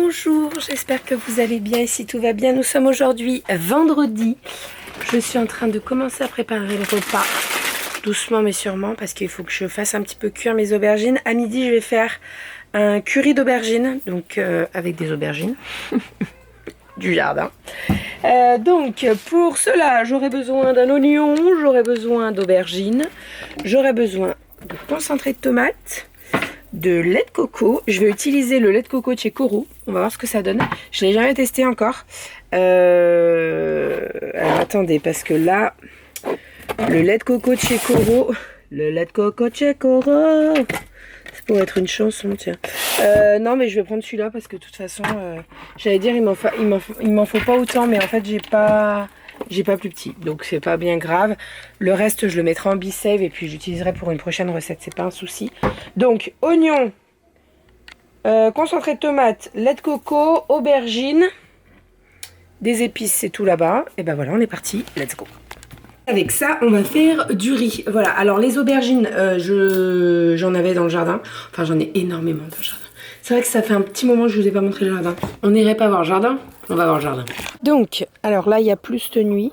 Bonjour, j'espère que vous allez bien et si tout va bien. Nous sommes aujourd'hui vendredi. Je suis en train de commencer à préparer le repas. Doucement mais sûrement parce qu'il faut que je fasse un petit peu cuire mes aubergines. À midi, je vais faire un curry d'aubergines, donc avec des aubergines du jardin. Donc pour cela, j'aurai besoin d'un oignon, j'aurai besoin d'aubergines, j'aurai besoin de concentré de tomates, de lait de coco. Je vais utiliser le lait de coco de chez Coro. On va voir ce que ça donne. Je ne l'ai jamais testé encore. Alors attendez, parce que là, le lait de coco de chez Coro. Le lait de coco de chez Coro. Ça pourrait être une chanson, tiens. Non, mais je vais prendre celui-là parce que de toute façon, j'allais dire, il m'en faut pas autant, mais en fait, j'ai pas plus petit, donc c'est pas bien grave. Le reste, je le mettrai en be-save et puis j'utiliserai pour une prochaine recette, c'est pas un souci. Donc, oignon, concentré de tomate, lait de coco, aubergine, des épices, c'est tout là-bas. Et ben voilà, on est parti, let's go. Avec ça, on va faire du riz. Voilà, alors les aubergines, j'en avais dans le jardin. Enfin, j'en ai énormément dans le jardin. C'est vrai que ça fait un petit moment que je vous ai pas montré le jardin. On n'irait pas voir le jardin? On va voir le jardin. Donc, alors là, il y a plus de nuit.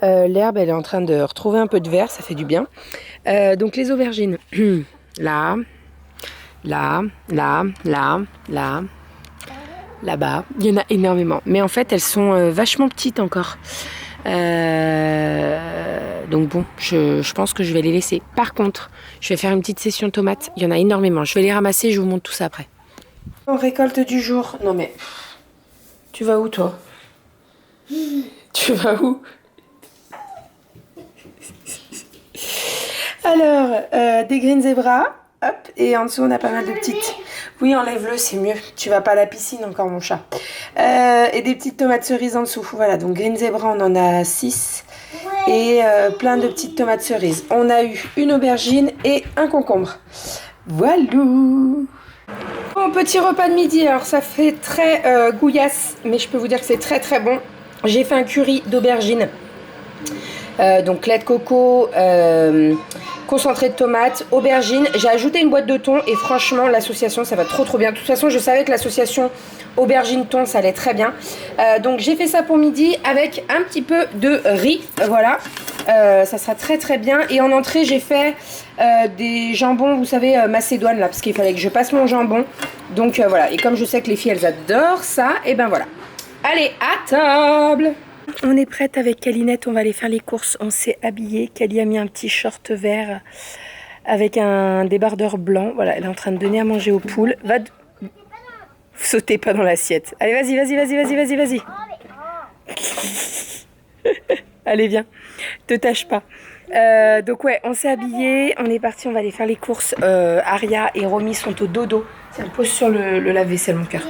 L'herbe, elle est en train de retrouver un peu de vert, ça fait du bien. Donc les aubergines, là, là, là, là, là, là-bas. Il y en a énormément. Mais en fait, elles sont vachement petites encore. Donc bon, je pense que je vais les laisser. Par contre, je vais faire une petite session tomates. Il y en a énormément. Je vais les ramasser et je vous montre tout ça après. On récolte du jour. Non mais, tu vas où toi? Tu vas où? Alors, des green zebra, hop, et en dessous on a pas mal de petites. Oui, enlève-le, c'est mieux. Tu vas pas à la piscine encore, mon chat. Et des petites tomates cerises en dessous. Voilà, donc green zebra, on en a 6. Et plein de petites tomates cerises. On a eu une aubergine et un concombre. Voilà. Bon, petit repas de midi. Alors, ça fait très gouillasse, mais je peux vous dire que c'est très très bon. J'ai fait un curry d'aubergine. Donc lait de coco, concentré de tomates, aubergine. J'ai ajouté une boîte de thon et franchement l'association ça va trop bien. De toute façon je savais que l'association aubergine thon ça allait très bien. Donc j'ai fait ça pour midi avec un petit peu de riz. Voilà, ça sera très bien. Et en entrée j'ai fait des jambons, vous savez, macédoine là, parce qu'il fallait que je passe mon jambon. Donc voilà, et comme je sais que les filles elles adorent ça, et ben voilà. Allez, à table! On est prête avec Calinette, on va aller faire les courses. On s'est habillé. Cali a mis un petit short vert avec un débardeur blanc. Voilà, elle est en train de donner à manger aux poules. Sautez pas dans l'assiette. Allez, vas-y. Allez, viens. Te tâche pas. Donc ouais, on s'est habillé, on est parti, on va aller faire les courses. Aria et Romy sont au dodo. Elle pose sur le lave-vaisselle, mon cœur.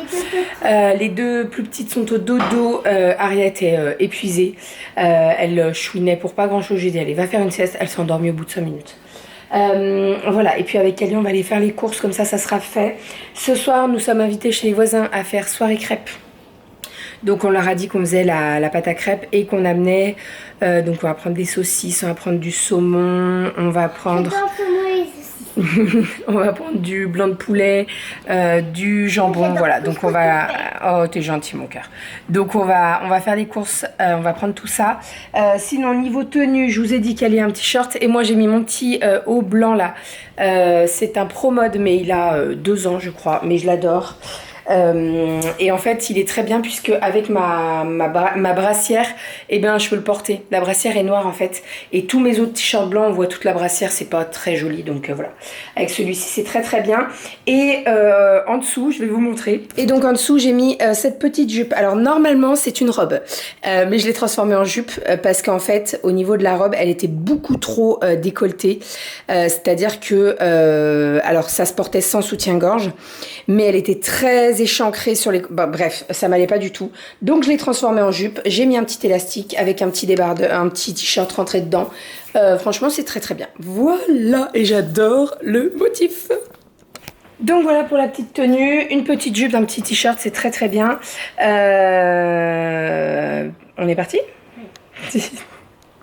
Les deux plus petites sont au dodo. Aria était épuisée. Elle chouinait pour pas grand-chose. J'ai dit, allez, va faire une sieste. Elle s'est endormie au bout de 5 minutes. Voilà, et puis avec Cali, on va aller faire les courses, comme ça sera fait. Ce soir, nous sommes invités chez les voisins à faire soirée crêpes. Donc on leur a dit qu'on faisait la pâte à crêpes et qu'on amenait, donc on va prendre des saucisses, on va prendre du saumon, on va prendre on va prendre du blanc de poulet, du jambon, voilà. Donc on va, oh t'es gentil mon cœur. Donc on va faire les courses, on va prendre tout ça. Sinon niveau tenue, je vous ai dit qu'elle est un petit short et moi j'ai mis mon petit haut blanc là. C'est un Pro Mode mais il a 2 ans je crois, mais je l'adore. Et en fait il est très bien puisque avec ma brassière et ben je peux le porter. La brassière est noire en fait et tous mes autres t-shirts blancs on voit toute la brassière, c'est pas très joli, donc voilà, avec celui-ci c'est très bien. Et en dessous je vais vous montrer, et donc en dessous j'ai mis cette petite jupe. Alors normalement c'est une robe mais je l'ai transformée en jupe parce qu'en fait au niveau de la robe elle était beaucoup trop décolletée, c'est à dire que alors ça se portait sans soutien-gorge mais elle était très échancrée sur les... Bah, bref, ça m'allait pas du tout. Donc je l'ai transformée en jupe. J'ai mis un petit élastique avec un petit débardeur, un petit t-shirt rentré dedans. Franchement, c'est très bien. Voilà, et j'adore le motif. Donc voilà pour la petite tenue. Une petite jupe, un petit t-shirt, c'est très bien. On est parti?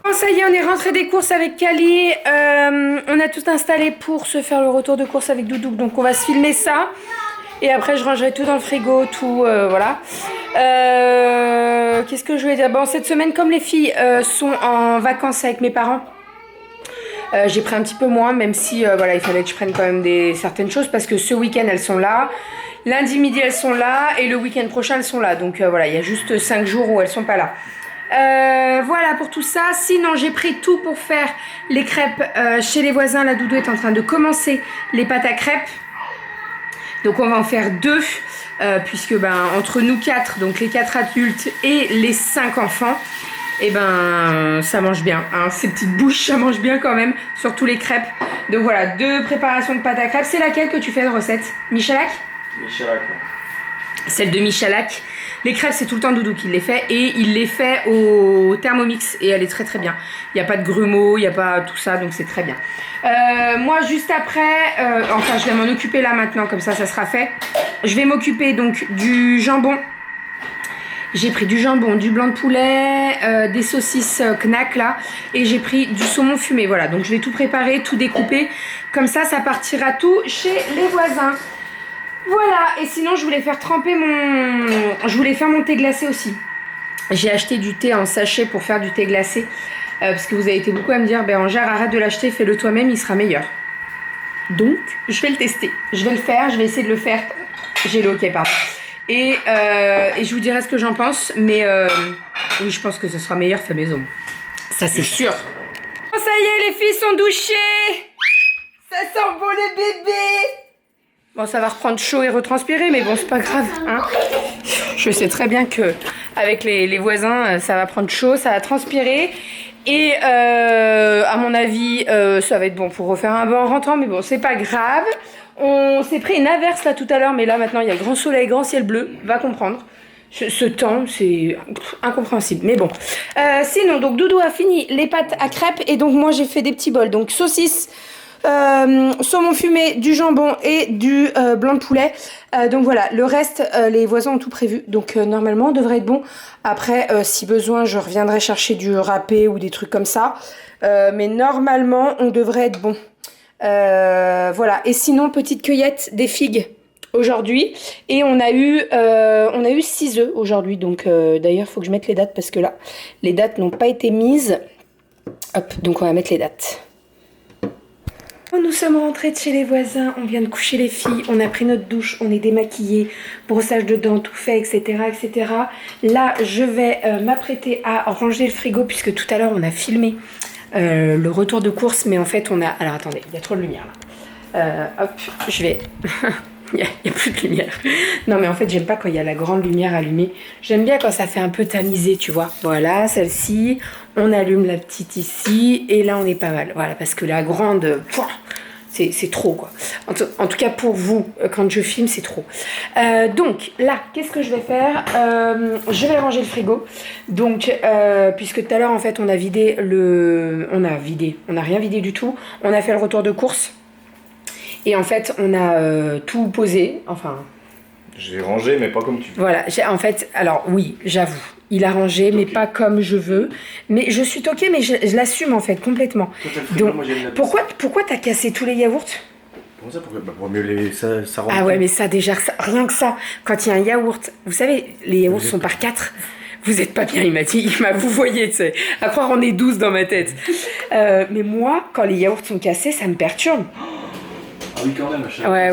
Bon, ça y est, on est rentré des courses avec Cali. On a tout installé pour se faire le retour de course avec Doudou. Donc on va se filmer ça. Et après, je rangerai tout dans le frigo, tout, voilà. Qu'est-ce que je voulais dire? Bon, cette semaine, comme les filles sont en vacances avec mes parents, j'ai pris un petit peu moins, même si voilà, il fallait que je prenne quand même certaines choses parce que ce week-end, elles sont là. Lundi midi, elles sont là et le week-end prochain, elles sont là. Donc voilà, il y a juste 5 jours où elles sont pas là. Voilà pour tout ça. Sinon, j'ai pris tout pour faire les crêpes chez les voisins. La Doudou est en train de commencer les pâtes à crêpes. Donc on va en faire 2 puisque entre nous 4, donc les 4 adultes et les 5 enfants, et ça mange bien. Hein. Ces petites bouches, ça mange bien quand même, surtout les crêpes. Donc voilà, 2 préparations de pâtes à crêpes. C'est laquelle que tu fais de recette? Michalak? Michalak. Celle de Michalak. Les crêpes, c'est tout le temps Doudou qui les fait et il les fait au Thermomix et elle est très très bien. Il n'y a pas de grumeaux, il n'y a pas tout ça, donc c'est très bien. Moi, juste après, enfin, je vais m'en occuper là maintenant, comme ça sera fait. Je vais m'occuper donc du jambon. J'ai pris du jambon, du blanc de poulet, des saucisses knack là, et j'ai pris du saumon fumé. Voilà, donc je vais tout préparer, tout découper. Comme ça partira tout chez les voisins. Voilà, et sinon je voulais faire tremper je voulais faire mon thé glacé aussi. J'ai acheté du thé en sachet pour faire du thé glacé. Parce que vous avez été beaucoup à me dire, Bérangère, arrête de l'acheter, fais-le toi-même, il sera meilleur. Donc, je vais le tester. Je vais le faire, je vais essayer de le faire. J'ai le ok, pardon. Et je vous dirai ce que j'en pense. Mais oui, je pense que ce sera meilleur fait maison. Ça, c'est sûr. Oh, ça y est, les filles sont douchées. Ça sent bon les bébés. Bon, ça va reprendre chaud et retranspirer, mais bon, c'est pas grave. Hein. Je sais très bien que avec les voisins, ça va prendre chaud, ça va transpirer. Et à mon avis, ça va être bon pour refaire un bain en rentrant, mais bon, c'est pas grave. On s'est pris une averse là tout à l'heure, mais là maintenant, il y a grand soleil, grand ciel bleu, va comprendre. Ce temps, c'est incompréhensible, mais bon. Sinon, donc Doudou a fini les pâtes à crêpes, et donc moi, j'ai fait des petits bols. Donc saucisses, saumon fumé, du jambon et du blanc de poulet. Donc voilà, le reste, les voisins ont tout prévu. Donc normalement, on devrait être bon. Après, si besoin, je reviendrai chercher du râpé ou des trucs comme ça. Mais normalement, on devrait être bon. Voilà. Et sinon, petite cueillette des figues aujourd'hui. Et on a eu 6 œufs aujourd'hui. Donc d'ailleurs, il faut que je mette les dates parce que là, les dates n'ont pas été mises. Hop, donc on va mettre les dates. Nous sommes rentrés de chez les voisins, on vient de coucher les filles, on a pris notre douche, on est démaquillés, brossage de dents, tout fait, etc. etc. Là, je vais m'apprêter à ranger le frigo puisque tout à l'heure, on a filmé le retour de course, mais en fait, on a... Alors, attendez, il y a trop de lumière là. Hop, je vais... Il n'y a plus de lumière. Non, mais en fait, j'aime pas quand il y a la grande lumière allumée. J'aime bien quand ça fait un peu tamisé, tu vois. Voilà, celle-ci. On allume la petite ici. Et là, on est pas mal. Voilà, parce que la grande... C'est trop, quoi. En tout cas, pour vous, quand je filme, c'est trop. Donc, là, qu'est-ce que je vais faire? Je vais ranger le frigo. Donc, puisque tout à l'heure, en fait, on a vidé le... On n'a rien vidé du tout. On a fait le retour de course. Et en fait, on a tout posé, enfin... J'ai rangé, mais pas comme tu veux. Voilà, en fait, alors oui, j'avoue, il a rangé, mais pas comme je veux. Mais je suis toquée, mais je l'assume en fait, complètement. Donc, pourquoi t'as cassé tous les yaourts? Comment ça? Pour mieux ça rentre. Ah ouais, mais ça déjà, rien que ça, quand il y a un yaourt, vous savez, les yaourts sont par 4. Vous êtes pas bien, il m'a dit, vous voyez, tu sais, à croire on est 12 dans ma tête. Mais moi, quand les yaourts sont cassés, ça me perturbe. Ah oui, quand même,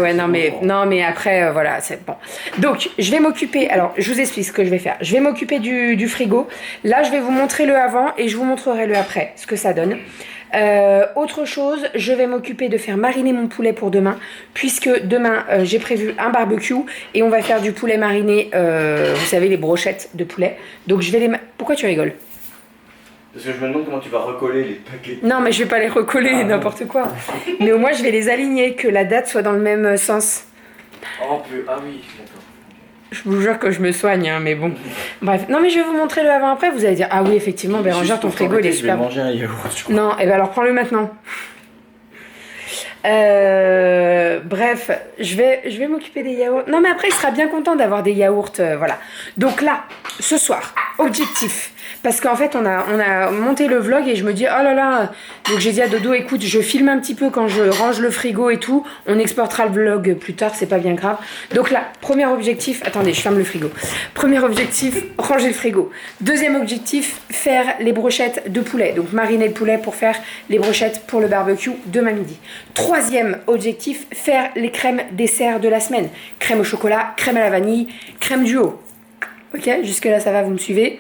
ouais, non, mais après, voilà, c'est bon. Donc, je vais m'occuper, alors, je vous explique ce que je vais faire. Je vais m'occuper du frigo. Là, je vais vous montrer le avant et je vous montrerai le après, ce que ça donne. Autre chose, je vais m'occuper de faire mariner mon poulet pour demain, puisque demain, j'ai prévu un barbecue et on va faire du poulet mariné, vous savez, les brochettes de poulet. Donc, je vais les... Pourquoi tu rigoles? Parce que je me demande comment tu vas recoller les paquets. Non, mais je vais pas les recoller, n'importe quoi. Mais au moins, je vais les aligner, que la date soit dans le même sens. Oh, ah oui, d'accord. Je vous jure que je me soigne, hein, mais bon. Bref, non, mais je vais vous montrer le avant-après. Vous allez dire, ah oui, effectivement, Bérangère, ton frigo, il est super bon. Je vais manger un yaourt. Non, et ben alors prends-le maintenant. Bref, je vais m'occuper des yaourts. Non, mais après, il sera bien content d'avoir des yaourts, voilà. Donc là, ce soir... objectif. Parce qu'en fait, on a monté le vlog et je me dis, oh là là. Donc j'ai dit à Dodo, écoute, je filme un petit peu quand je range le frigo et tout. On exportera le vlog plus tard, c'est pas bien grave. Donc là, premier objectif, attendez, je ferme le frigo. Premier objectif, ranger le frigo. Deuxième objectif, faire les brochettes de poulet. Donc mariner le poulet pour faire les brochettes pour le barbecue demain midi. Troisième objectif, faire les crèmes dessert de la semaine. Crème au chocolat, crème à la vanille, crème duo. Ok, jusque là ça va, vous me suivez.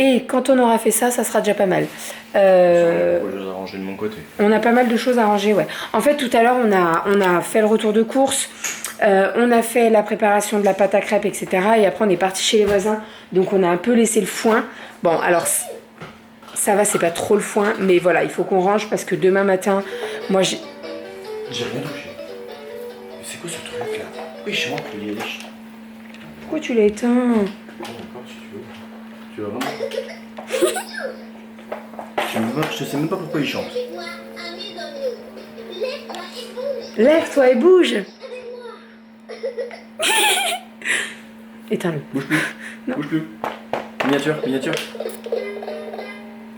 Et quand on aura fait ça, ça sera déjà pas mal. De mon côté. On a pas mal de choses à ranger, ouais. En fait, tout à l'heure, on a fait le retour de course, on a fait la préparation de la pâte à crêpes, etc. Et après, on est parti chez les voisins. Donc, on a un peu laissé le foin. Bon, alors, ça va, c'est pas trop le foin. Mais voilà, il faut qu'on range parce que demain matin, moi, J'ai rien touché. C'est quoi ce truc là? Pourquoi il chante le Yalish? Pourquoi tu l'as éteint? D'accord, si tu veux. Tu vas vraiment. Je sais même pas pourquoi il chante. Lève-toi et bouge. Éteins-le. Bouge plus. Non. Bouge plus. Miniature, miniature.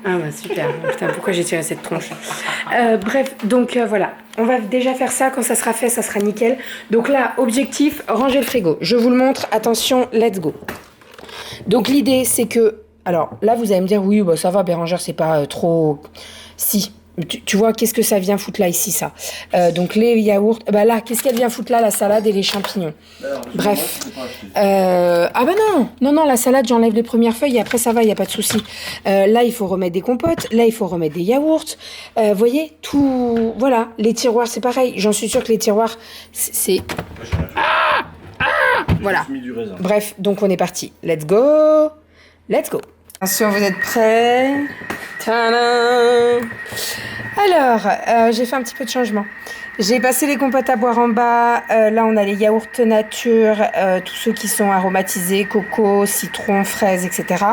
Ah bah super. Putain, pourquoi j'ai tiré cette tronche? Bref, donc voilà. On va déjà faire ça. Quand ça sera fait, ça sera nickel. Donc là, objectif, ranger le frigo. Je vous le montre. Attention, let's go. Donc l'idée, c'est que... Alors là, vous allez me dire, oui, bah, ça va, Bérangère, c'est pas trop... Si, tu vois, qu'est-ce que ça vient foutre là, ici, ça donc les yaourts... Bah là, qu'est-ce qu'elle vient foutre là, la salade et les champignons? Alors, bref. Ah bah non, la salade, j'enlève les premières feuilles et après, ça va, il n'y a pas de souci. Là, il faut remettre des compotes. Là, il faut remettre des yaourts. Vous voyez, tout... Voilà, les tiroirs, c'est pareil. J'en suis sûre que les tiroirs, c'est... Voilà. Bref, donc on est parti. Let's go. Let's go. Attention, vous êtes prêts? Tadam! Alors, j'ai fait un petit peu de changement. J'ai passé les compotes à boire en bas. Là, on a les yaourts nature, tous ceux qui sont aromatisés, coco, citron, fraise, etc.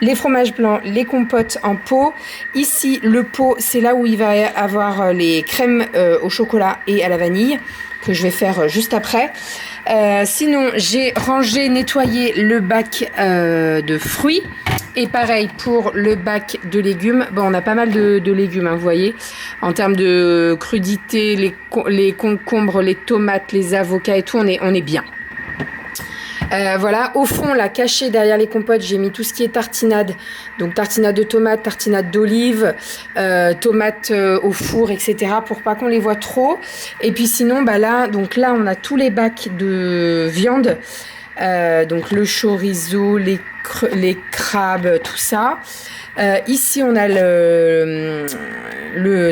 Les fromages blancs, les compotes en pot. Ici, le pot, c'est là où il va y avoir les crèmes au chocolat et à la vanille, que je vais faire juste après. Sinon, j'ai rangé, nettoyé le bac de fruits. Et pareil pour le bac de légumes. Bon, on a pas mal de légumes, hein, vous voyez. En termes de crudité, les concombres, les tomates, les avocats et tout, on est bien. Voilà, au fond, là, caché derrière les compotes, j'ai mis tout ce qui est tartinade. Donc, tartinade de tomates, tartinade d'olives, tomates au four, etc. pour pas qu'on les voit trop. Et puis sinon, bah là, on a tous les bacs de viande. Donc, le chorizo, les crabes, tout ça. Ici, on a le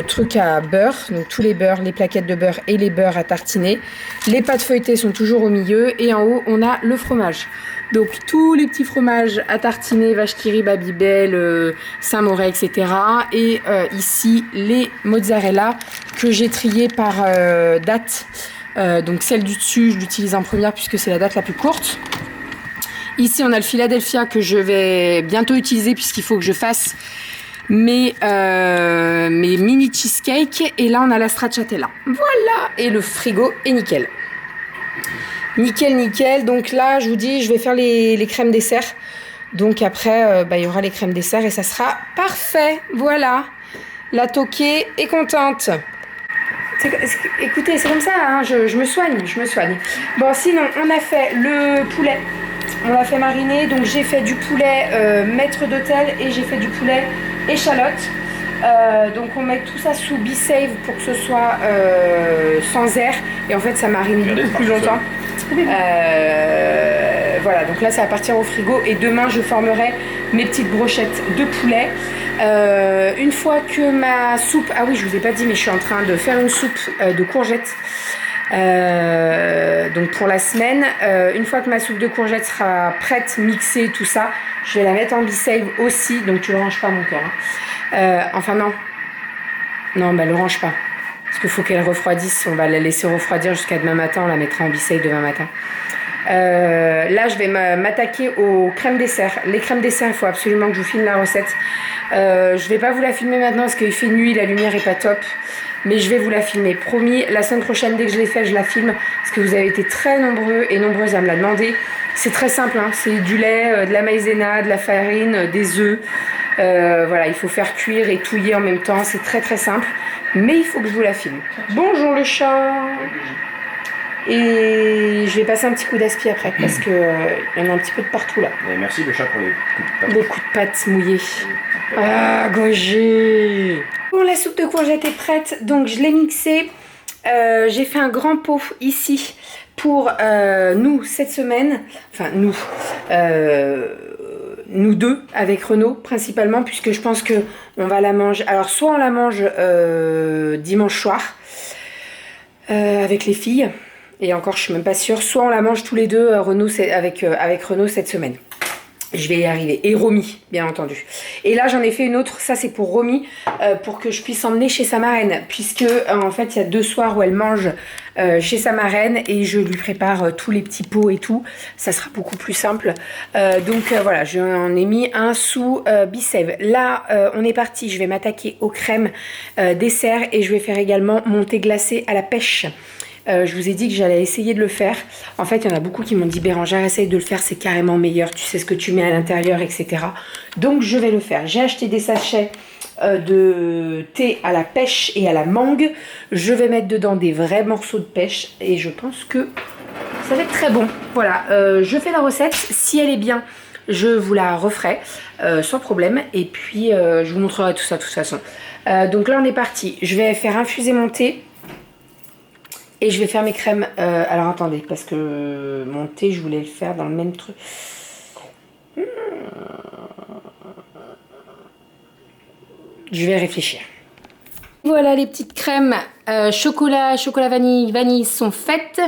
truc à beurre, donc tous les beurres, les plaquettes de beurre et les beurres à tartiner. Les pâtes feuilletées sont toujours au milieu et en haut, on a le fromage. Donc tous les petits fromages à tartiner, vache qui rit, Babybel, Saint-Moret, etc. Et ici, les mozzarella que j'ai triées par date. Donc celle du dessus, je l'utilise en première puisque c'est la date la plus courte. Ici, on a le Philadelphia que je vais bientôt utiliser puisqu'il faut que je fasse mes mini cheesecake. Et là, on a la stracciatella. Voilà. Et le frigo est nickel. Nickel, nickel. Donc là, je vous dis, je vais faire les crèmes dessert. Donc après, il y aura les crèmes dessert et ça sera parfait. Voilà. La toquée est contente. Écoutez, c'est comme ça, hein, je me soigne. Bon, sinon, on a fait le poulet. On l'a fait mariner, donc j'ai fait du poulet maître d'hôtel et j'ai fait du poulet échalote. Donc on met tout ça sous B-Save pour que ce soit sans air. Et en fait ça marine beaucoup plus longtemps. Voilà, donc là ça va partir au frigo et demain je formerai mes petites brochettes de poulet. Une fois que ma soupe... Ah oui, je vous ai pas dit, mais je suis en train de faire une soupe de courgettes. Donc pour la semaine, une fois que ma soupe de courgettes sera prête, mixée, tout ça, je vais la mettre en B-Save aussi. Donc tu le ranges pas, mon cœur, hein. Enfin non, bah le range pas parce qu'il faut qu'elle refroidisse. On va la laisser refroidir jusqu'à demain matin. On la mettra en B-Save demain matin. Là je vais m'attaquer aux crèmes dessert. Les crèmes dessert, il faut absolument que je vous filme la recette. Je vais pas vous la filmer maintenant parce qu'il fait nuit, la lumière est pas top. Mais je vais vous la filmer, promis. La semaine prochaine, dès que je l'ai fait, je la filme. Parce que vous avez été très nombreux et nombreuses à me la demander. C'est très simple, hein. C'est du lait, de la maïzena, de la farine, des œufs. Voilà, il faut faire cuire et touiller en même temps. C'est très très simple. Mais il faut que je vous la filme. Bonjour le chat. Et je vais passer un petit coup d'aspi après parce que il y en a un petit peu de partout là. Et merci le chat pour les coups de patte. Les coups de patte mouillés. Ah, Gogé. Bon, la soupe de courgettes est prête, donc je l'ai mixée. J'ai fait un grand pot ici pour nous cette semaine. Enfin, nous deux avec Renaud principalement, puisque je pense que on va la manger. Alors, soit on la mange dimanche soir avec les filles. Et encore, je suis même pas sûre. Soit on la mange tous les deux, Renaud, avec Renaud cette semaine. Je vais y arriver. Et Romy, bien entendu. Et là, j'en ai fait une autre. Ça, c'est pour Romy, pour que je puisse emmener chez sa marraine. Puisque, en fait, il y a 2 soirs où elle mange chez sa marraine. Et je lui prépare tous les petits pots et tout. Ça sera beaucoup plus simple. Donc, voilà, j'en ai mis un sous Bicève. Là, on est parti. Je vais m'attaquer aux crèmes dessert. Et je vais faire également mon thé glacé à la pêche. Je vous ai dit que j'allais essayer de le faire. En fait, il y en a beaucoup qui m'ont dit Bérangère, essaye de le faire, c'est carrément meilleur. Tu sais ce que tu mets à l'intérieur, etc. Donc, je vais le faire. J'ai acheté des sachets de thé à la pêche et à la mangue. Je vais mettre dedans des vrais morceaux de pêche et je pense que ça va être très bon. Voilà, je fais la recette. Si elle est bien, je vous la referai sans problème. Et puis, je vous montrerai tout ça de toute façon. Donc là, on est parti. Je vais faire infuser mon thé. Et je vais faire mes crèmes. Alors attendez, parce que mon thé, je voulais le faire dans le même truc. Je vais réfléchir. Voilà, les petites crèmes chocolat vanille sont faites.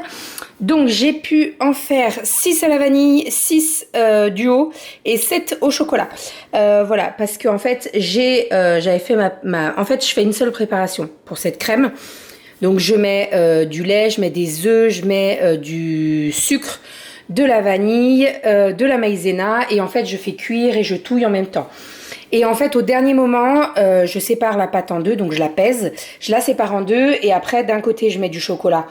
Donc j'ai pu en faire 6 à la vanille, 6 duo et 7 au chocolat. Voilà, parce que en fait j'avais fait en fait je fais une seule préparation pour cette crème. Donc je mets du lait, je mets des œufs, je mets du sucre, de la vanille, de la maïzena et en fait je fais cuire et je touille en même temps. Et en fait au dernier moment je sépare la pâte en deux, donc je la pèse, je la sépare en deux et après d'un côté je mets du chocolat.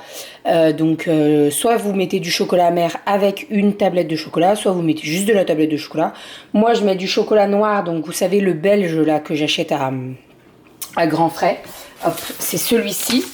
Soit vous mettez du chocolat amer avec une tablette de chocolat, soit vous mettez juste de la tablette de chocolat. Moi je mets du chocolat noir, donc vous savez le belge là que j'achète à grands frais. Hop, c'est celui-ci.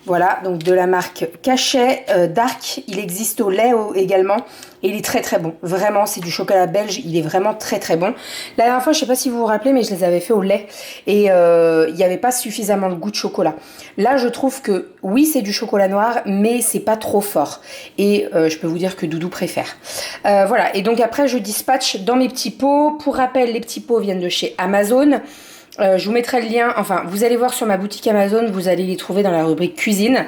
Voilà, donc de la marque Cachet Dark. Il existe au lait également. Et il est très très bon. Vraiment, c'est du chocolat belge. Il est vraiment très très bon. La dernière fois, je ne sais pas si vous vous rappelez, mais je les avais fait au lait. Et il n'y avait pas suffisamment de goût de chocolat. Là, je trouve que oui, c'est du chocolat noir, mais c'est pas trop fort. Et je peux vous dire que Doudou préfère. Voilà, et donc après, je dispatche dans mes petits pots. Pour rappel, les petits pots viennent de chez Amazon. Je vous mettrai le lien, enfin vous allez voir sur ma boutique Amazon, vous allez les trouver dans la rubrique cuisine.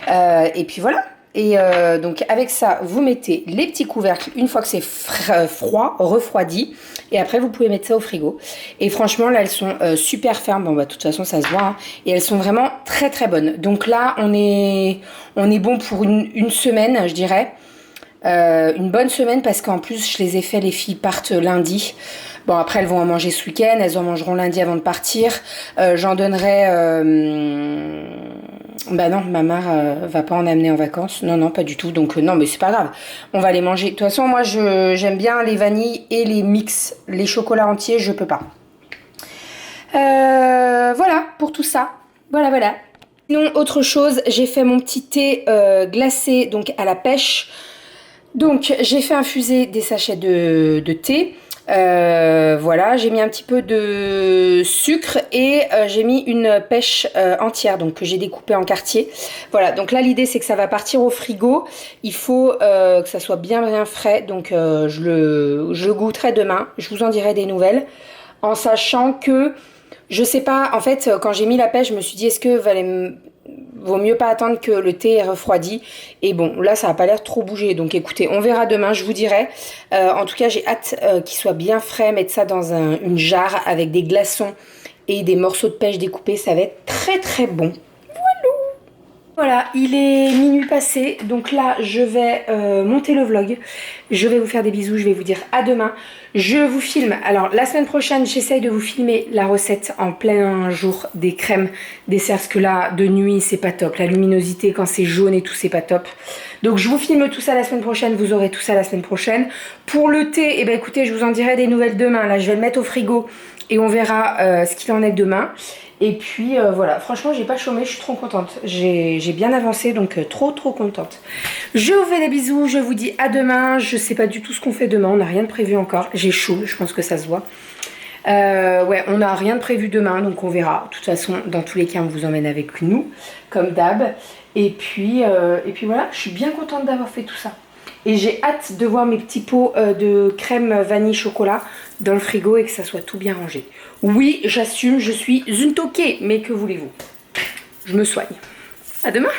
Et puis voilà. Et donc avec ça, vous mettez les petits couvercles une fois que c'est froid, refroidi. Et après vous pouvez mettre ça au frigo. Et franchement là elles sont super fermes. Bon bah de toute façon ça se voit. Hein. Et elles sont vraiment très très bonnes. Donc là on est bon pour une semaine je dirais. Une bonne semaine parce qu'en plus je les ai fait, les filles partent lundi. Bon après elles vont en manger ce week-end, elles en mangeront lundi avant de partir. J'en donnerai... Bah non, ma mère va pas en amener en vacances. Non, pas du tout. Donc non, mais c'est pas grave. On va les manger. De toute façon, moi j'aime bien les vanilles et les mix. Les chocolats entiers, je peux pas. Voilà pour tout ça. Voilà. Sinon, autre chose, j'ai fait mon petit thé glacé donc à la pêche. Donc j'ai fait infuser des sachets de thé. Voilà, j'ai mis un petit peu de sucre et j'ai mis une pêche entière donc que j'ai découpée en quartiers. Voilà, donc là l'idée c'est que ça va partir au frigo. Il faut que ça soit bien frais, donc je le goûterai demain. Je vous en dirai des nouvelles en sachant que je sais pas, en fait quand j'ai mis la pêche je me suis dit est-ce que vaut mieux pas attendre que le thé est refroidi. Et bon, là, ça n'a pas l'air trop bougé. Donc, écoutez, on verra demain, je vous dirai. En tout cas, j'ai hâte qu'il soit bien frais. Mettre ça dans une jarre avec des glaçons et des morceaux de pêche découpés. Ça va être très, très bon. Voilà. Voilà, il est minuit passé, donc là je vais monter le vlog. Je vais vous faire des bisous, je vais vous dire à demain. Je vous filme, alors la semaine prochaine j'essaye de vous filmer la recette en plein jour des crèmes dessert, parce que là de nuit c'est pas top. La luminosité quand c'est jaune et tout c'est pas top. Donc je vous filme tout ça la semaine prochaine, vous aurez tout ça la semaine prochaine. Pour le thé, eh ben écoutez, je vous en dirai des nouvelles demain. Là je vais le mettre au frigo et on verra ce qu'il en est demain. Et puis voilà, franchement j'ai pas chômé, je suis trop contente. J'ai bien avancé, donc trop contente. Je vous fais des bisous, je vous dis à demain. Je sais pas du tout ce qu'on fait demain, on n'a rien de prévu encore. J'ai chaud, je pense que ça se voit. Ouais, on n'a rien de prévu demain, donc on verra. De toute façon, dans tous les cas, on vous emmène avec nous, comme d'hab. Et puis voilà, je suis bien contente d'avoir fait tout ça. Et j'ai hâte de voir mes petits pots de crème vanille chocolat dans le frigo et que ça soit tout bien rangé. Oui, j'assume, je suis une toquée, mais que voulez-vous? Je me soigne. À demain!